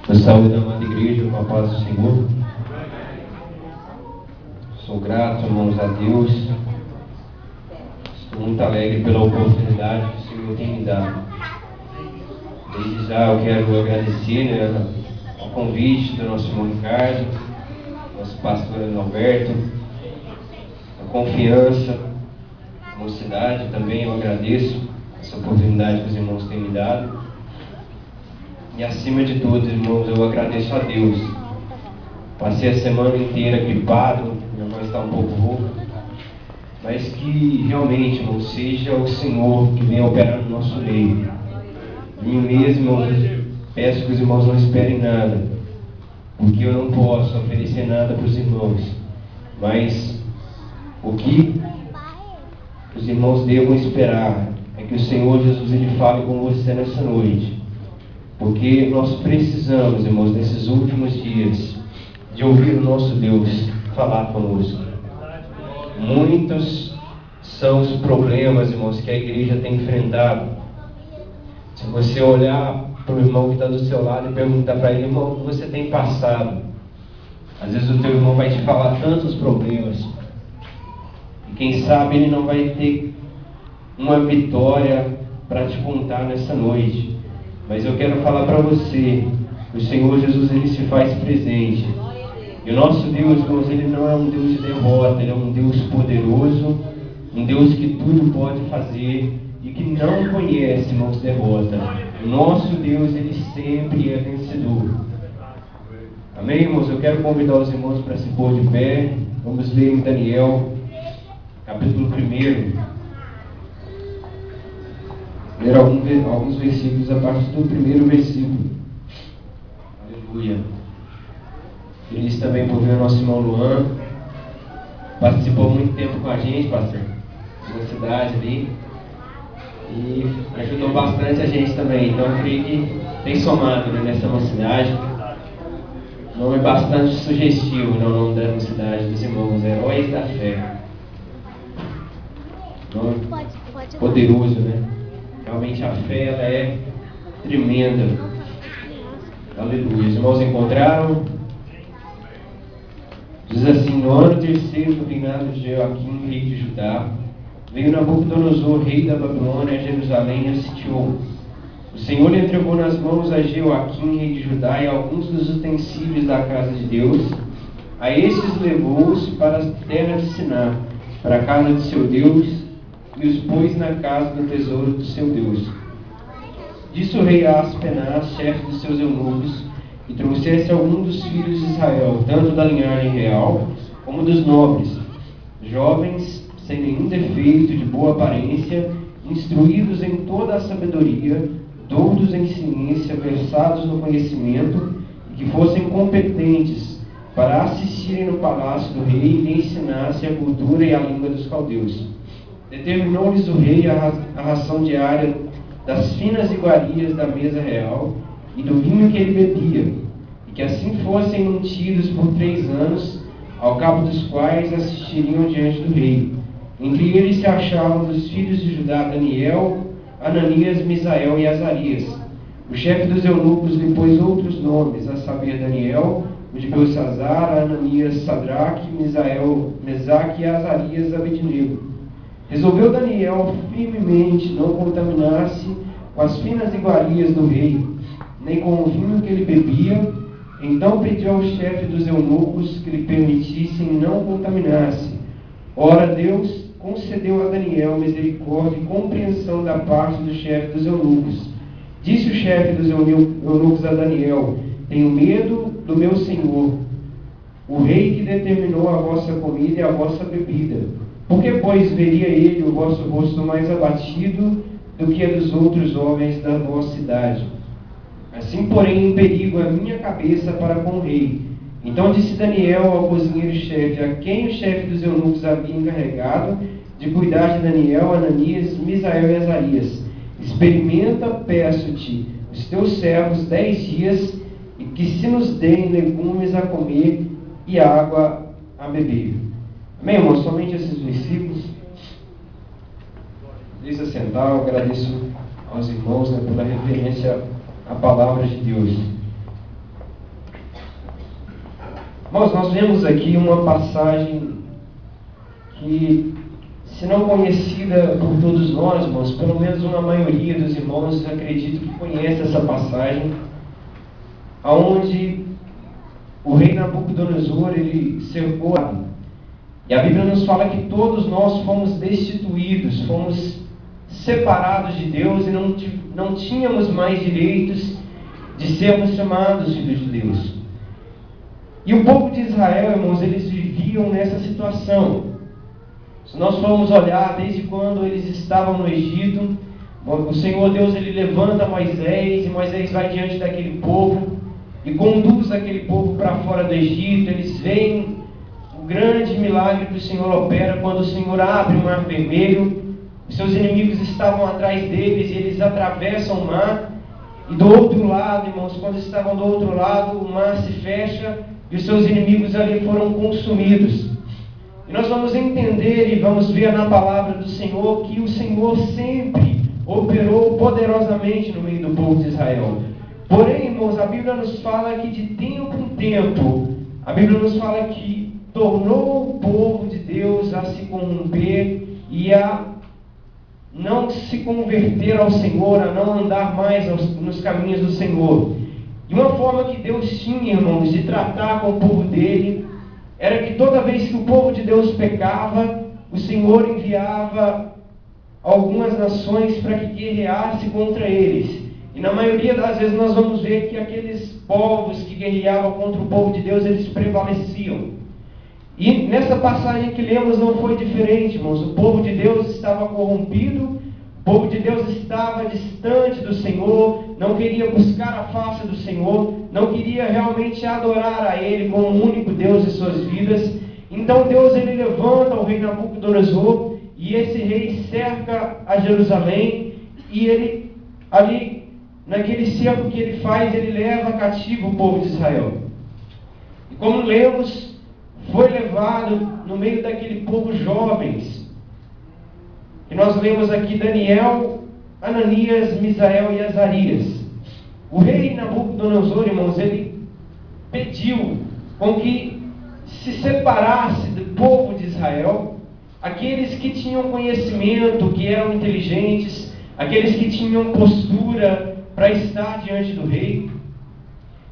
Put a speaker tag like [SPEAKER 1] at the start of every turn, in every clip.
[SPEAKER 1] Eu saúdo a amada igreja com a paz do Senhor. Sou grato, irmãos, a Deus. Estou muito alegre pela oportunidade que o Senhor tem me dado. Desde já eu quero agradecer ao convite do nosso irmão Ricardo, nosso pastor Alberto, a confiança, a mocidade também. Eu agradeço essa oportunidade que os irmãos têm me dado. E acima de tudo, irmãos, eu agradeço a Deus. Passei a semana inteira gripado, minha voz está um pouco rouca, mas que realmente, irmão, seja o Senhor que venha operar no nosso meio. De mim mesmo, eu peço que os irmãos não esperem nada, porque eu não posso oferecer nada para os irmãos, mas o que os irmãos devam esperar é que o Senhor Jesus ele fale com você nessa noite. Porque nós precisamos, irmãos, nesses últimos dias, de ouvir o nosso Deus falar conosco. Muitos são os problemas, irmãos, que a igreja tem enfrentado. Se você olhar para o irmão que está do seu lado e perguntar para ele: irmão, o que você tem passado? Às vezes o teu irmão vai te falar tantos problemas. E quem sabe ele não vai ter uma vitória para te contar nessa noite. Mas eu quero falar para você, o Senhor Jesus ele se faz presente. E o nosso Deus, irmãos, ele não é um Deus de derrota, ele é um Deus poderoso, um Deus que tudo pode fazer e que não conhece, irmãos, derrota. O nosso Deus, ele sempre é vencedor. Amém, irmãos? Eu quero convidar os irmãos para se pôr de pé. Vamos ler em Daniel, capítulo 1. Ler alguns versículos a partir do primeiro versículo. Aleluia. Feliz também por ver o nosso irmão Luan. Participou muito tempo com a gente, pastor, na cidade ali. E ajudou bastante a gente também. Então eu creio que tem somado, né, nessa mocidade. O nome é bastante sugestivo, né, o nome da mocidade dos irmãos, Heróis da Fé. Nome poderoso, né? Realmente a fé ela é tremenda. Aleluia. Os irmãos encontraram? Diz assim: no ano terceiro do reinado de Joaquim, rei de Judá, veio Nabucodonosor, rei da Babilônia, a Jerusalém e a sitiou. O Senhor entregou nas mãos a Joaquim, rei de Judá, e alguns dos utensílios da casa de Deus. A estes levou-os para a terra de Siná, para a casa de seu Deus, e os pôs na casa do tesouro do seu Deus. Disse o rei a Aspenaz, chefe dos seus eunucos, que trouxesse algum dos filhos de Israel, tanto da linhagem real como dos nobres, jovens, sem nenhum defeito, de boa aparência, instruídos em toda a sabedoria, doutos em ciência, versados no conhecimento, e que fossem competentes para assistirem no palácio do rei e lhe ensinassem a cultura e a língua dos caldeus. Determinou-lhes o rei a ração diária das finas iguarias da mesa real e do vinho que ele bebia, e que assim fossem mantidos por 3 anos, ao cabo dos quais assistiriam diante do rei. Entre eles se achavam dos filhos de Judá Daniel, Ananias, Misael e Azarias. O chefe dos eunucos lhe pôs outros nomes, a saber, Daniel, o de Belsazar, Ananias, Sadraque, Misael, Mesaque e Azarias, Abednego. Resolveu Daniel firmemente não contaminar-se com as finas iguarias do rei, nem com o vinho que ele bebia. Então pediu ao chefe dos eunucos que lhe permitissem não contaminar-se. Ora, Deus concedeu a Daniel misericórdia e compreensão da parte do chefe dos eunucos. Disse o chefe dos eunucos a Daniel: tenho medo do meu senhor, o rei que determinou a vossa comida e a vossa bebida. Por que, pois, veria ele o vosso rosto mais abatido do que a dos outros homens da vossa cidade? Assim, porém, em perigo a minha cabeça para com o rei. Então disse Daniel ao cozinheiro-chefe, a quem o chefe dos eunucos havia encarregado de cuidar de Daniel, Ananias, Misael e Azarias: experimenta, peço-te, os teus servos 10 dias, e que se nos deem legumes a comer e água a beber. Amém, irmãos? Somente esses versículos. Desde a sentar, eu agradeço aos irmãos, né, pela referência à palavra de Deus. Irmãos, nós vemos aqui uma passagem que, se não conhecida por todos nós, irmãos, pelo menos uma maioria dos irmãos, acredito que conhece essa passagem, onde o rei Nabucodonosor, ele cercou, e a Bíblia nos fala que todos nós fomos destituídos, fomos separados de Deus e não tínhamos mais direitos de sermos chamados filhos de Deus. E o povo de Israel, irmãos, eles viviam nessa situação. Se nós formos olhar desde quando eles estavam no Egito, o Senhor Deus, ele levanta Moisés, e Moisés vai diante daquele povo e conduz aquele povo para fora do Egito. Eles veem o grande milagre que o Senhor opera quando o Senhor abre o mar vermelho. Os seus inimigos estavam atrás deles e eles atravessam o mar. E do outro lado, irmãos, quando estavam do outro lado, o mar se fecha e os seus inimigos ali foram consumidos. E nós vamos entender e vamos ver na palavra do Senhor que o Senhor sempre operou poderosamente no meio do povo de Israel. Porém, irmãos, a Bíblia nos fala que de tempo em tempo, a Bíblia nos fala que tornou o povo de Deus a se corromper e a não se converter ao Senhor, a não andar mais nos caminhos do Senhor. E uma forma que Deus tinha, irmãos, de tratar com o povo dele, era que toda vez que o povo de Deus pecava, o Senhor enviava algumas nações para que guerreasse contra eles. E na maioria das vezes nós vamos ver que aqueles povos que guerreavam contra o povo de Deus, eles prevaleciam. E nessa passagem que lemos não foi diferente, irmãos. O povo de Deus estava corrompido, o povo de Deus estava distante do Senhor, não queria buscar a face do Senhor, não queria realmente adorar a Ele como o único Deus de suas vidas. Então Deus, ele levanta o rei Nabucodonosor, e esse rei cerca a Jerusalém, e ele, ali, naquele cerco que ele faz, ele leva cativo o povo de Israel. E como lemos, foi levado no meio daquele povo jovens. E nós lemos aqui Daniel, Ananias, Misael e Azarias. O rei Nabucodonosor, irmãos, ele pediu com que se separasse do povo de Israel aqueles que tinham conhecimento, que eram inteligentes, aqueles que tinham postura para estar diante do rei.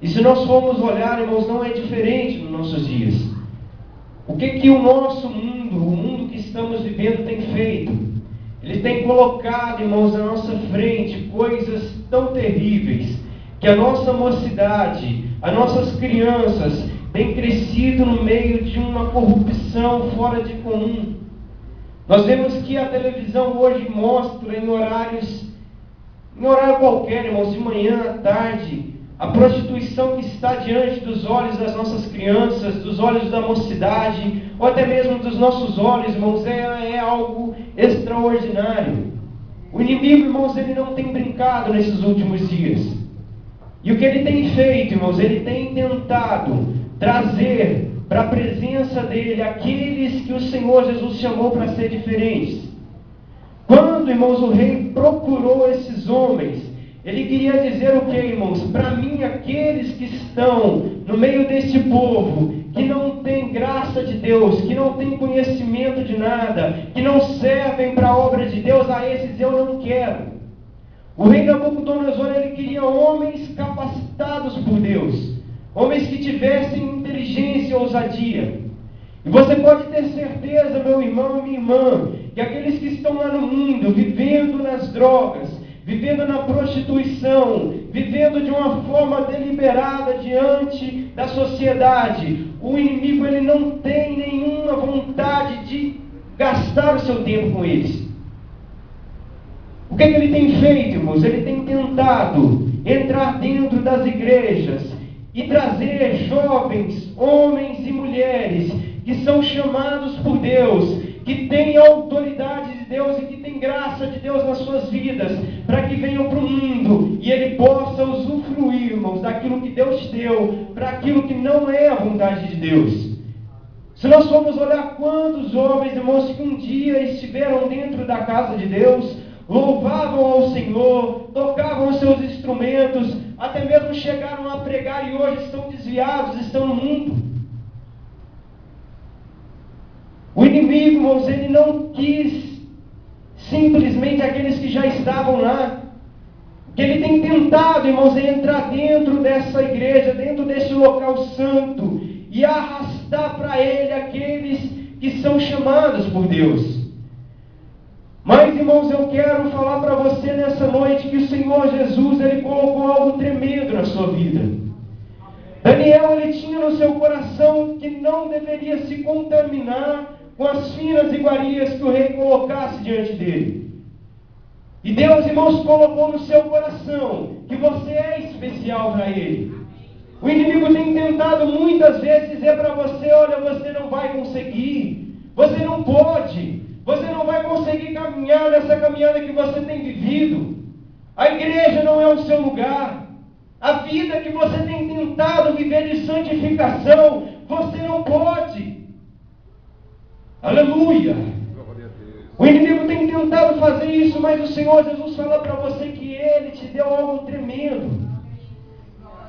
[SPEAKER 1] E se nós formos olhar, irmãos, não é diferente nos nossos dias. O que o nosso mundo, o mundo que estamos vivendo, tem feito? Ele tem colocado, irmãos, na nossa frente coisas tão terríveis, que a nossa mocidade, as nossas crianças, têm crescido no meio de uma corrupção fora de comum. Nós vemos que a televisão hoje mostra em horário qualquer, irmãos, de manhã à tarde, a prostituição que está diante dos olhos das nossas crianças, dos olhos da mocidade, ou até mesmo dos nossos olhos, irmãos, é algo extraordinário. O inimigo, irmãos, ele não tem brincado nesses últimos dias. E o que ele tem feito, irmãos, ele tem tentado trazer para a presença dele aqueles que o Senhor Jesus chamou para ser diferentes. Quando, irmãos, o rei procurou esses homens, ele queria dizer o que, irmãos? Para mim, aqueles que estão no meio deste povo, que não tem graça de Deus, que não tem conhecimento de nada, que não servem para a obra de Deus, a esses eu não quero. O rei Nabucodonosor, ele queria homens capacitados por Deus, homens que tivessem inteligência e ousadia. E você pode ter certeza, meu irmão e minha irmã, que aqueles que estão lá no mundo, vivendo nas drogas, vivendo na prostituição, vivendo de uma forma deliberada diante da sociedade, o inimigo, ele não tem nenhuma vontade de gastar o seu tempo com eles. O que ele tem feito, irmãos? Ele tem tentado entrar dentro das igrejas e trazer jovens, homens e mulheres que são chamados por Deus, que têm autoridade de Deus e que têm graça de Deus nas suas vidas, para que venham para o mundo e ele possa usufruir, irmãos, daquilo que Deus deu, para aquilo que não é a vontade de Deus. Se nós formos olhar quantos jovens, irmãos, que um dia estiveram dentro da casa de Deus, louvavam ao Senhor, tocavam os seus instrumentos, até mesmo chegaram a pregar e hoje estão desviados, estão no mundo. O inimigo, irmãos, ele não quis simplesmente aqueles que já estavam lá. O que ele tem tentado, irmãos, é entrar dentro dessa igreja, dentro desse local santo, e arrastar para ele aqueles que são chamados por Deus. Mas, irmãos, eu quero falar para você nessa noite que o Senhor Jesus, ele colocou algo tremendo na sua vida. Daniel, ele tinha no seu coração que não deveria se contaminar com as finas iguarias que o rei colocasse diante dele. E Deus, irmãos, colocou no seu coração que você é especial para ele. O inimigo tem tentado muitas vezes dizer para você: olha, você não vai conseguir, você não pode, você não vai conseguir caminhar nessa caminhada que você tem vivido. A igreja não é o seu lugar. A vida que você tem tentado viver de santificação, você não pode. Aleluia! O inimigo tem tentado fazer isso, mas o Senhor Jesus fala para você que Ele te deu algo tremendo.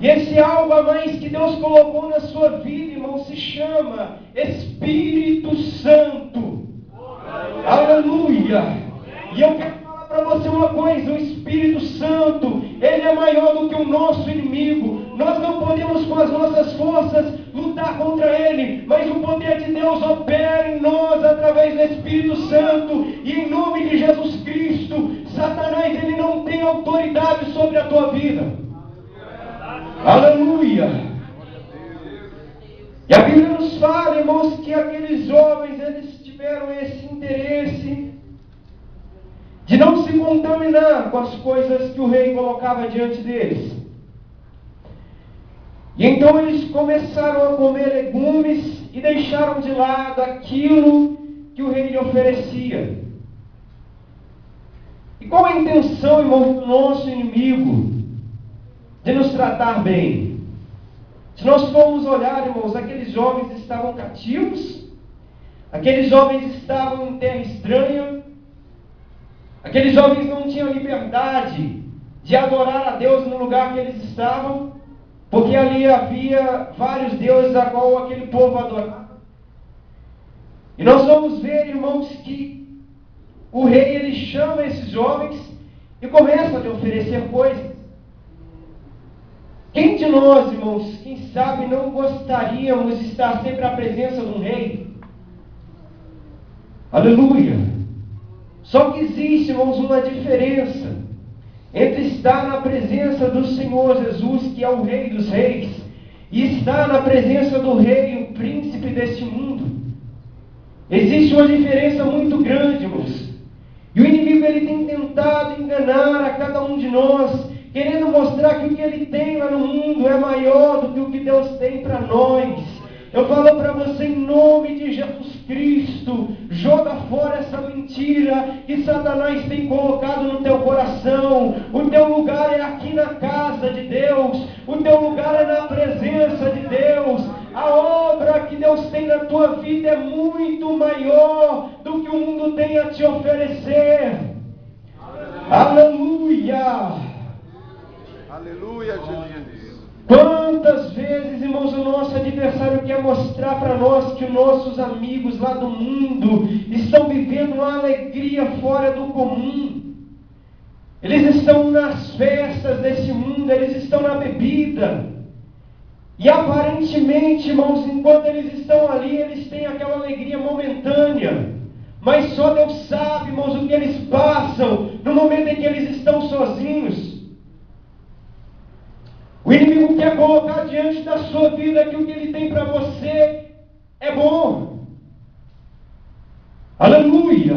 [SPEAKER 1] E esse algo a mais que Deus colocou na sua vida, irmão, se chama Espírito Santo. Aleluia! E eu quero falar para você uma coisa: o Espírito Santo, ele é maior do que o nosso inimigo. Nós não podemos com as nossas forças lutar contra ele, mas o poder de Deus opera em nós através do Espírito Santo. E em nome de Jesus Cristo, Satanás, ele não tem autoridade sobre a tua vida. Aleluia! E a Bíblia nos fala, irmãos, que aqueles jovens, eles tiveram esse interesse de não se contaminar com as coisas que o rei colocava diante deles. E então eles começaram a comer legumes e deixaram de lado aquilo que o rei lhe oferecia. E qual a intenção, irmão, do nosso inimigo de nos tratar bem? Se nós formos olhar, irmãos, aqueles jovens estavam cativos, aqueles jovens estavam em terra estranha, aqueles jovens não tinham liberdade de adorar a Deus no lugar que eles estavam, porque ali havia vários deuses a qual aquele povo adorava. E nós vamos ver, irmãos, que o rei, ele chama esses jovens e começa a lhe oferecer coisas. Quem de nós, irmãos, quem sabe não gostaríamos de estar sempre à presença de um rei? Aleluia! Só que existe, irmãos, uma diferença entre estar na presença do Senhor Jesus, que é o Rei dos Reis, e estar na presença do Rei, o príncipe deste mundo. Existe uma diferença muito grande, irmãos. E o inimigo, ele tem tentado enganar a cada um de nós, querendo mostrar que o que ele tem lá no mundo é maior do que o que Deus tem para nós. Eu falo para você em nome de Jesus Cristo, joga fora essa mentira que Satanás tem colocado no teu coração. O teu lugar é aqui na casa de Deus, o teu lugar é na presença de Deus. A obra que Deus tem na tua vida é muito maior do que o mundo tem a te oferecer. Aleluia!
[SPEAKER 2] Aleluia, Jesus.
[SPEAKER 1] Quantas vezes, irmãos, o nosso adversário quer mostrar para nós que os nossos amigos lá do mundo estão vivendo uma alegria fora do comum. Eles estão nas festas desse mundo, eles estão na bebida. E aparentemente, irmãos, enquanto eles estão ali, eles têm aquela alegria momentânea. Mas só Deus sabe, irmãos, o que eles passam no momento em que eles estão sozinhos. O inimigo quer colocar diante da sua vida que o que ele tem para você é bom. Aleluia!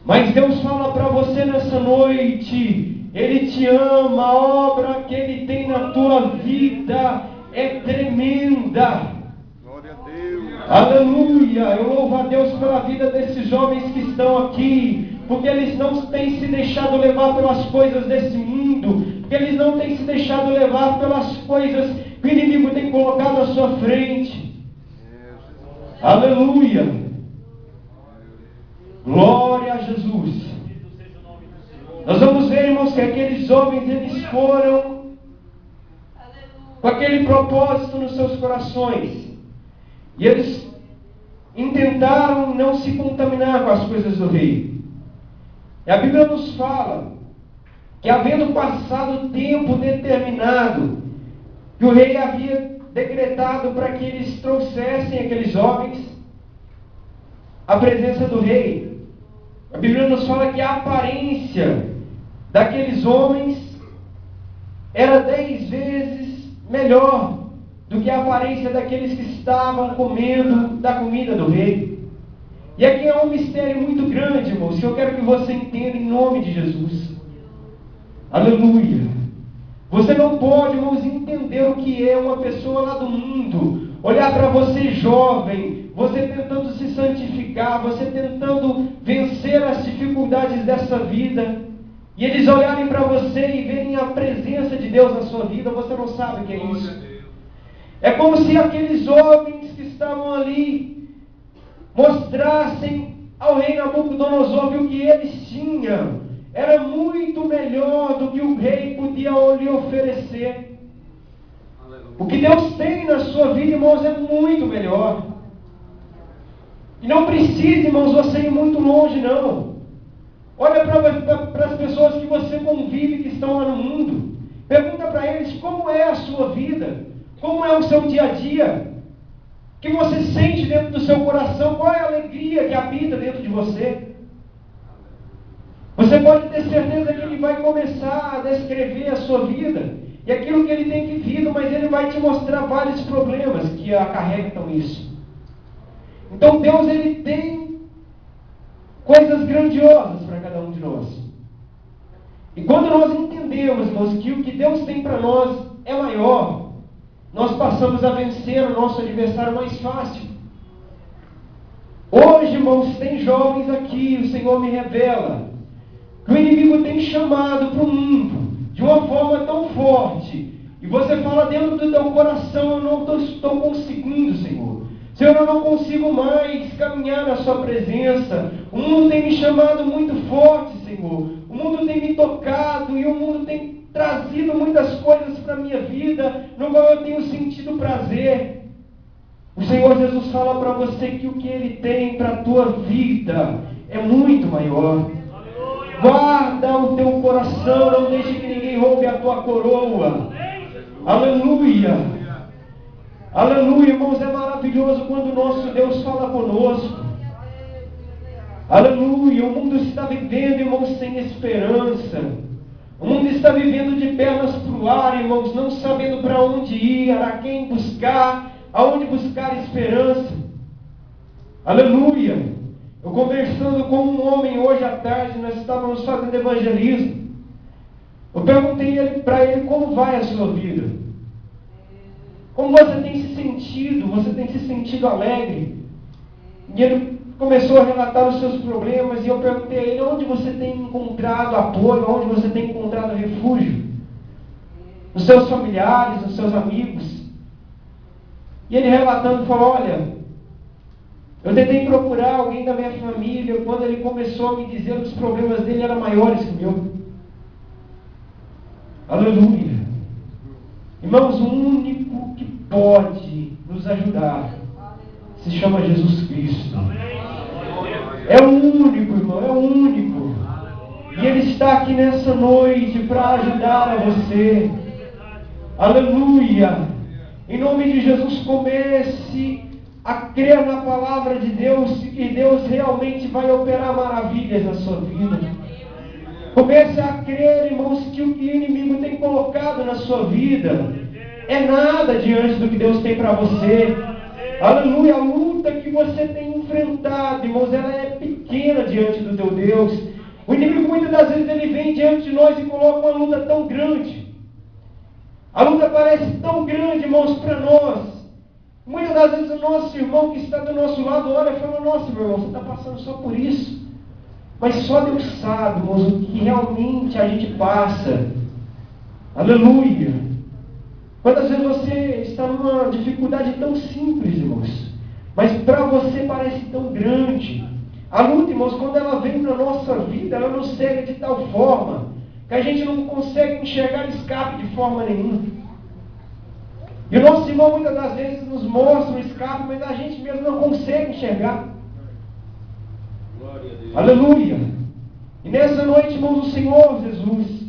[SPEAKER 1] Mas Deus fala para você nessa noite: Ele te ama, a obra que Ele tem na tua vida é tremenda.
[SPEAKER 2] Glória a Deus.
[SPEAKER 1] Aleluia! Eu louvo a Deus pela vida desses jovens que estão aqui, porque eles não têm se deixado levar pelas coisas desse mundo, porque eles não têm se deixado levar pelas coisas que o inimigo tem colocado à sua frente. Aleluia! Glória a Jesus! Nós vamos ver, irmãos, que aqueles jovens, eles foram com aquele propósito nos seus corações. E eles intentaram não se contaminar com as coisas do rei. E a Bíblia nos fala que, havendo passado o tempo determinado, que o rei havia decretado para que eles trouxessem aqueles homens à presença do rei, a Bíblia nos fala que a aparência daqueles homens era 10 vezes melhor do que a aparência daqueles que estavam comendo da comida do rei. E aqui é um mistério muito grande, irmãos, que eu quero que você entenda em nome de Jesus. Aleluia! Você não pode, irmãos, entender o que é uma pessoa lá do mundo, olhar para você jovem, você tentando se santificar, você tentando vencer as dificuldades dessa vida, e eles olharem para você e verem a presença de Deus na sua vida. Você não sabe o que é isso. É como se aqueles homens que estavam ali mostrassem ao rei Nabucodonosor que o que eles tinham era muito melhor do que o rei podia lhe oferecer. O que Deus tem na sua vida, irmãos, é muito melhor. E não precisa, irmãos, você ir muito longe, não. Olha para as pessoas que você convive, que estão lá no mundo. Pergunta para eles como é a sua vida, como é o seu dia a dia, o que você sente dentro do seu coração, qual é a alegria que habita dentro de você. Você pode ter certeza que ele vai começar a descrever a sua vida e aquilo que ele tem vivido, mas ele vai te mostrar vários problemas que acarretam isso. Então Deus, ele tem coisas grandiosas para cada um de nós. E quando nós entendemos, irmãos, que o que Deus tem para nós é maior, nós passamos a vencer o nosso adversário mais fácil. Hoje, irmãos, tem jovens aqui, o Senhor me revela que o inimigo tem chamado para o mundo de uma forma tão forte, e você fala dentro do teu coração: eu não estou conseguindo, Senhor. Senhor, eu não consigo mais caminhar na sua presença. O mundo tem me chamado muito forte, Senhor. O mundo tem me tocado e o mundo tem trazido muitas coisas para a minha vida, no qual eu tenho sentido prazer. O Senhor Jesus fala para você que o que Ele tem para a tua vida é muito maior. Guarda o teu coração, não deixe que ninguém roube a tua coroa. Aleluia! Aleluia, irmãos, é maravilhoso quando o nosso Deus fala conosco. Aleluia, o mundo está vivendo, irmãos, sem esperança. O mundo está vivendo de pernas para o ar, irmãos, não sabendo para onde ir, a quem buscar, aonde buscar esperança. Aleluia! Eu conversando com um homem hoje à tarde, nós estávamos fazendo evangelismo. Eu perguntei para ele como vai a sua vida. Como você tem se sentido? Você tem se sentido alegre? E ele começou a relatar os seus problemas, e eu perguntei a ele onde você tem encontrado apoio, onde você tem encontrado refúgio. Nos seus familiares, nos seus amigos. E ele relatando falou: olha, eu tentei procurar alguém da minha família, quando ele começou a me dizer que os problemas dele eram maiores que o meu. Aleluia! Irmãos, o único que pode nos ajudar se chama Jesus Cristo. É o único, irmão, é o único. E Ele está aqui nessa noite para ajudar a você. Aleluia! Em nome de Jesus, comece a crer na palavra de Deus, que Deus realmente vai operar maravilhas na sua vida. Comece a crer, irmãos, que o que o inimigo tem colocado na sua vida é nada diante do que Deus tem para você. Aleluia! A luta que você tem enfrentado, irmãos, ela é pequena diante do teu Deus. O inimigo muitas das vezes ele vem diante de nós e coloca uma luta tão grande. A luta parece tão grande, irmãos, para nós. Muitas das vezes o nosso irmão que está do nosso lado olha e fala: nossa, meu irmão, você está passando só por isso. Mas só Deus sabe, irmãos, o que realmente a gente passa. Aleluia! Quantas vezes você está numa dificuldade tão simples, irmãos, mas para você parece tão grande. A luta, irmãos, quando ela vem na nossa vida, ela nos cega de tal forma que a gente não consegue enxergar escape de forma nenhuma. E o nosso irmão muitas das vezes nos mostra um escape, mas a gente mesmo não consegue enxergar.
[SPEAKER 2] Glória a Deus.
[SPEAKER 1] Aleluia! E nessa noite, irmãos, o Senhor Jesus,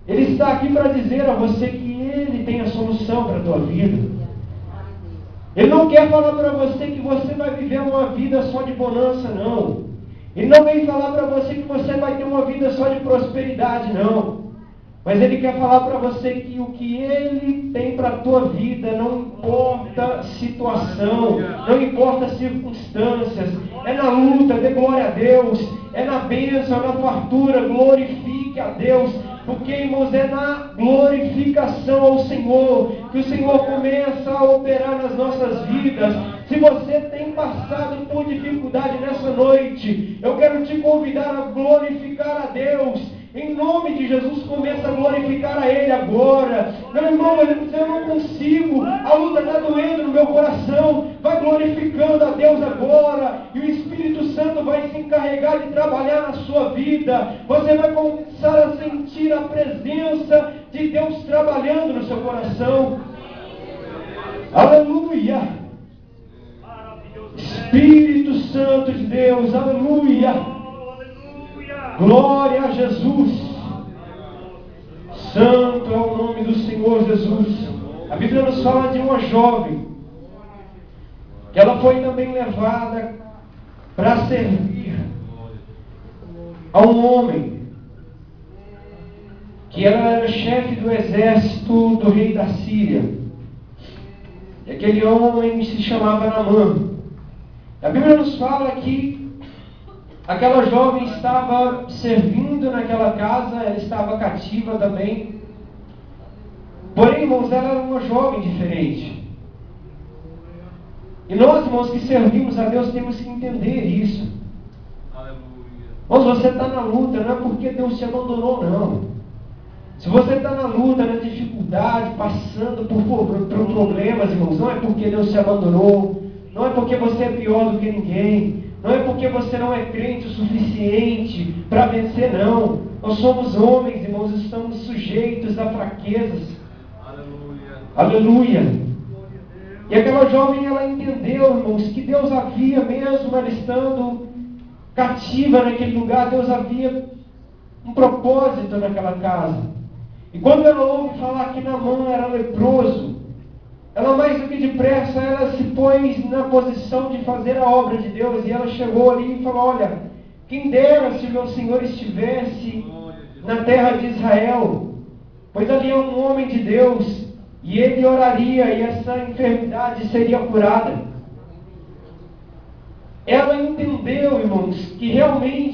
[SPEAKER 1] Ele está aqui para dizer a você que Ele tem a solução para a tua vida. Ele não quer falar para você que você vai viver uma vida só de bonança, não. Ele não vem falar para você que você vai ter uma vida só de prosperidade, não. Mas Ele quer falar para você que o que Ele tem para a tua vida, não importa situação, não importa circunstâncias, é na luta, dê glória a Deus, é na bênção, é na fartura, glorifique a Deus, porque, irmãos, é na glorificação ao Senhor que o Senhor começa a operar nas nossas vidas. Se você tem passado por dificuldade nessa noite, eu quero te convidar a glorificar a Deus. Em nome de Jesus, começa a glorificar a Ele agora. Meu irmão, eu não consigo, a luta está doendo no meu coração. Vai glorificando a Deus agora, e o Espírito Santo vai se encarregar de trabalhar na sua vida. Você vai começar a sentir a presença de Deus trabalhando no seu coração. Aleluia! Espírito Santo de Deus, aleluia! Glória a Jesus. Santo é o nome do Senhor Jesus. A Bíblia nos fala de uma jovem que ela foi também levada para servir a um homem que ela era chefe do exército do rei da Síria. E aquele homem se chamava Naamã. A Bíblia nos fala que aquela jovem estava servindo naquela casa, ela estava cativa também. Porém, irmãos, ela era uma jovem diferente. E nós, irmãos, que servimos a Deus, temos que entender isso. Irmãos, você está na luta, não é porque Deus te abandonou, não. Se você está na luta, na dificuldade, passando por problemas, irmãos, não é porque Deus te abandonou, não é porque você é pior do que ninguém, não é porque você não é crente o suficiente para vencer, não. Nós somos homens, irmãos, estamos sujeitos a fraquezas. Aleluia. Aleluia. E aquela jovem, ela entendeu, irmãos, que Deus havia, mesmo ela estando cativa naquele lugar, Deus havia um propósito naquela casa. E quando ela ouve falar que Naamã era leproso, ela mais do que depressa, ela se pôs na posição de fazer a obra de Deus. E ela chegou ali e falou: olha, quem dera se meu Senhor estivesse na terra de Israel, pois ali é um homem de Deus, e ele oraria e essa enfermidade seria curada. Ela entendeu, irmãos, que realmente